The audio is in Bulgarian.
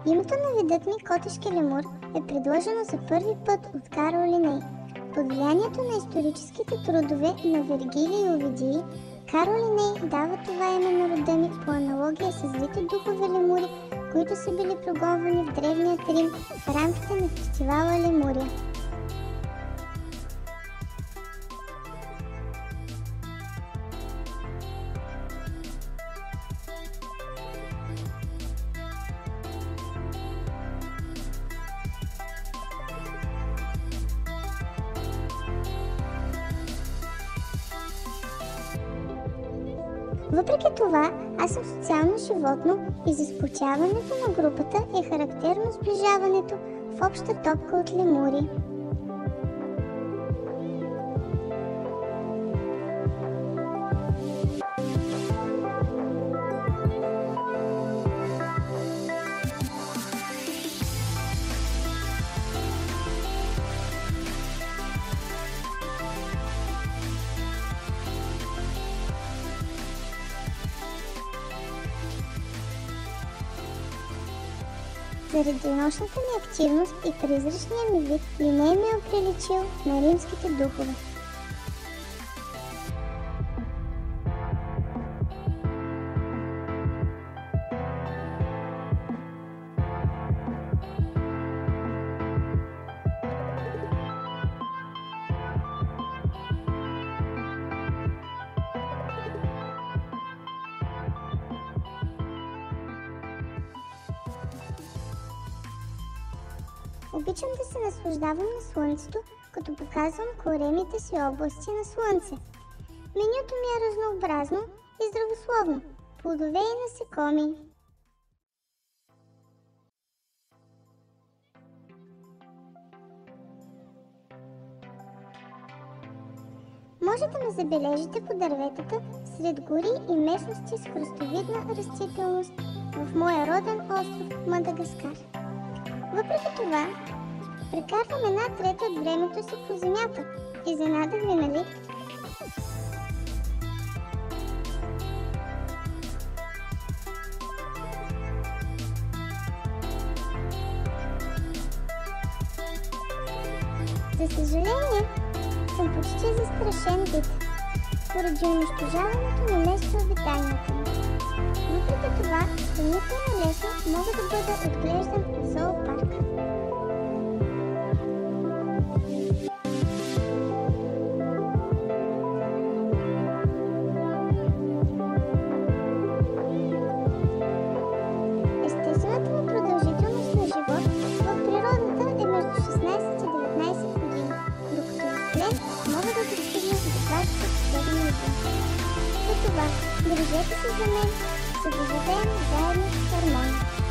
Името на видът ми котешки лемур е предложено за първи път от Карл Линей. Под влиянието на историческите трудове на Вергилий и Овидий, Карл Линей дава това име на рода ми по аналогия с злите духове лемури, които са били прогонвани в древният Рим в рамките на фестивала Лемурия. Въпреки това, аз съм социално животно и за сплотяването на групата е характерно сближаването в обща топка от лемури. Заради нощната ми активност и призрачния ми вид, Линей ме е оприличил на римските духове. Обичам да се наслаждавам на слънцето, като показвам коремите си области на слънце. Менюто ми е разнообразно и здравословно. Плодове и насекоми. Може да ме забележите по дърветата сред гори и местности с храстовидна растителност в моя роден остров Мадагаскар. Въпреки това, прекарвам 1/3 от времето си по земята. Изненадах ви, нали? За съжаление, съм почти застрашен вид, поради унищожаването на местообитанията ми. Въпреки това, сравнително лесно мога да бъда отглеждан в зоопарк. Естествената ми продължителност на живот в природата е между 16 и 19 години, докато в плен мога да достигна до 27 години. За това, грижете се за мен, за да живеем заедно в хармония.